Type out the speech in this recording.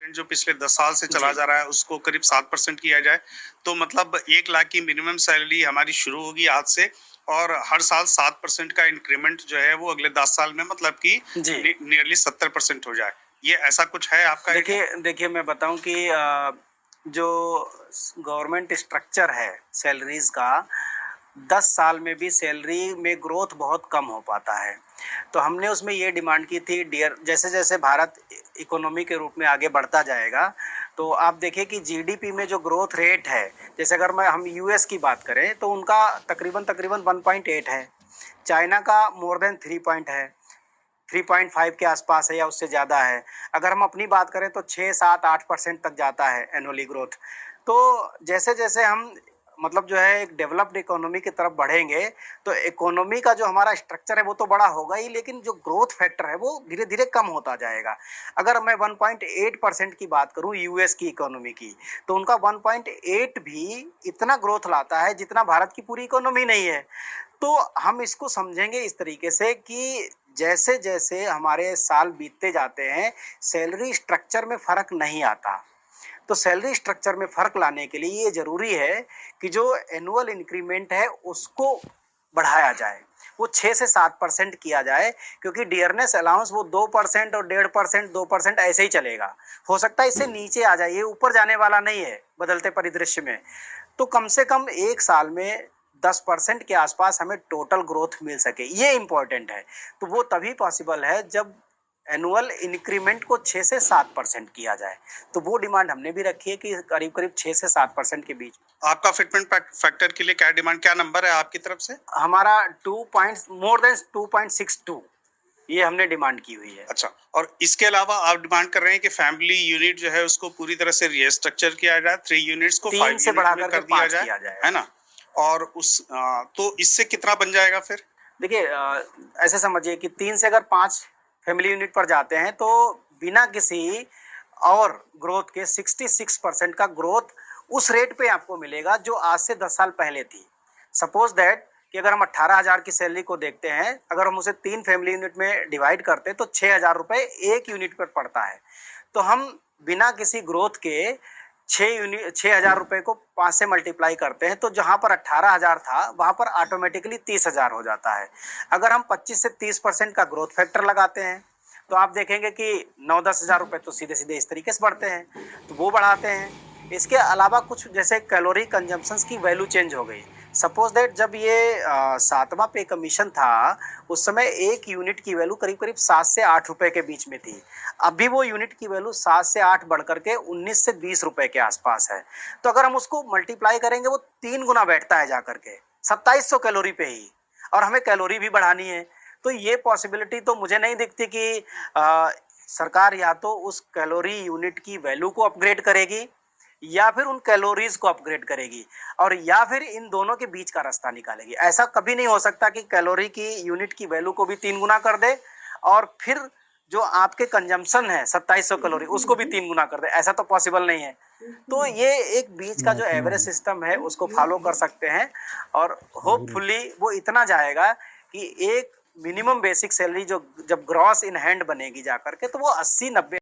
जो पिछले 10 साल से चला जा रहा है उसको करीब 7% किया जाए, तो मतलब 1 लाख की मिनिमम सैलरी हमारी शुरू होगी आज से और हर साल 7% का इंक्रीमेंट जो है वो अगले 10 साल में मतलब कि नियरली 70% हो जाए। ये ऐसा कुछ है आपका? देखिए मैं बताऊं कि जो गवर्नमेंट स्ट्रक्चर है सैलरीज का, 10 साल में भी सैलरी में ग्रोथ बहुत कम हो पाता है। तो हमने उसमें ये डिमांड की थी, डियर जैसे जैसे भारत इकोनॉमी के रूप में आगे बढ़ता जाएगा, तो आप देखिए कि जीडीपी में जो ग्रोथ रेट है, जैसे अगर हम यूएस की बात करें तो उनका तकरीबन 1.8 है, चाइना का मोर देन 3 पॉइंट है, 3.5 के आसपास है या उससे ज़्यादा है। अगर हम अपनी बात करें तो 6, 7, 8% तक जाता है एनुअली ग्रोथ। तो जैसे जैसे हम मतलब जो है एक डेवलप्ड इकोनॉमी की तरफ बढ़ेंगे, तो इकोनॉमी का जो हमारा स्ट्रक्चर है वो तो बड़ा होगा ही, लेकिन जो ग्रोथ फैक्टर है वो धीरे धीरे कम होता जाएगा। अगर मैं 1.8% की बात करूं यूएस की इकोनॉमी की, तो उनका 1.8 भी इतना ग्रोथ लाता है जितना भारत की पूरी इकोनॉमी नहीं है। तो हम इसको समझेंगे इस तरीके से कि जैसे जैसे हमारे साल बीतते जाते हैं, सैलरी स्ट्रक्चर में फ़र्क नहीं आता। तो सैलरी स्ट्रक्चर में फ़र्क लाने के लिए ये ज़रूरी है कि जो एनुअल इंक्रीमेंट है उसको बढ़ाया जाए, वो 6 से 7% किया जाए, क्योंकि डियरनेस अलाउंस वो 2% और 1.5%, 2% ऐसे ही चलेगा। हो सकता है इससे नीचे आ जाए, ये ऊपर जाने वाला नहीं है बदलते परिदृश्य में। तो कम से कम एक साल में 10% के आसपास हमें टोटल ग्रोथ मिल सके, ये इम्पॉर्टेंट है। तो वो तभी पॉसिबल है जब एनुअल इंक्रीमेंट को 6 से 7% किया जाए। तो वो डिमांड हमने भी रखी है कि करीब करीब 6 से 7% के बीच। आपका फिटमेंट फैक्टर के लिए क्या डिमांड, क्या नंबर है आपकी तरफ से? हमारा 2 पॉइंट्स मोर देन 2.62 ये हमने डिमांड की हुई है। अच्छा, और इसके अलावा आप डिमांड कर रहे हैं कि फैमिली यूनिट जो है उसको पूरी तरह से रीस्ट्रक्चर किया जाए, 3 यूनिट्स को 5 से बढ़ा यूनिट में कर दिया जाए, है ना? और तो इससे कितना बन जाएगा फिर? देखिए ऐसे समझिए कि 3 से अगर 5 फैमिली यूनिट पर जाते हैं तो बिना किसी और ग्रोथ के 66% का ग्रोथ उस रेट पे आपको मिलेगा जो आज से 10 साल पहले थी। सपोज दैट कि अगर हम 18,000 की सैलरी को देखते हैं, अगर हम उसे 3 फैमिली यूनिट में डिवाइड करते हैं तो 6,000 रुपये एक यूनिट पर पड़ता है। तो हम बिना किसी ग्रोथ के 6,000 रुपये को 5 से मल्टीप्लाई करते हैं, तो जहाँ पर 18,000 था वहाँ पर ऑटोमेटिकली 30,000 हो जाता है। अगर हम 25 से 30% का ग्रोथ फैक्टर लगाते हैं तो आप देखेंगे कि 9-10 हज़ार रुपये तो सीधे सीधे इस तरीके से बढ़ते हैं, तो वो बढ़ाते हैं। इसके अलावा कुछ जैसे कैलोरी कंजम्पशंस की वैल्यू चेंज हो गई। सपोज दैट जब ये 7वां पे कमीशन था, उस समय एक यूनिट की वैल्यू करीब करीब 7 से 8 रुपए के बीच में थी। अभी वो यूनिट की वैल्यू 7 से 8 बढ़ करके 19 से 20 रुपए के आसपास है। तो अगर हम उसको मल्टीप्लाई करेंगे वो 3 गुना बैठता है जा करके 2700 कैलोरी पे ही, और हमें कैलोरी भी बढ़ानी है। तो ये पॉसिबिलिटी तो मुझे नहीं दिखती कि सरकार या तो उस कैलोरी यूनिट की वैल्यू को अपग्रेड करेगी या फिर उन कैलोरीज को अपग्रेड करेगी, और या फिर इन दोनों के बीच का रास्ता निकालेगी। ऐसा कभी नहीं हो सकता कि कैलोरी की यूनिट की वैल्यू को भी 3 गुना कर दे और फिर जो आपके कंजम्पशन है 2700 कैलोरी उसको भी 3 गुना कर दे, ऐसा तो पॉसिबल नहीं है। तो ये एक बीच का जो एवरेज सिस्टम है उसको फॉलो कर सकते हैं, और होपफुली वो इतना जाएगा कि एक मिनिमम बेसिक सैलरी जो जब ग्रॉस इन हैंड बनेगी जा करके, तो वो 80-90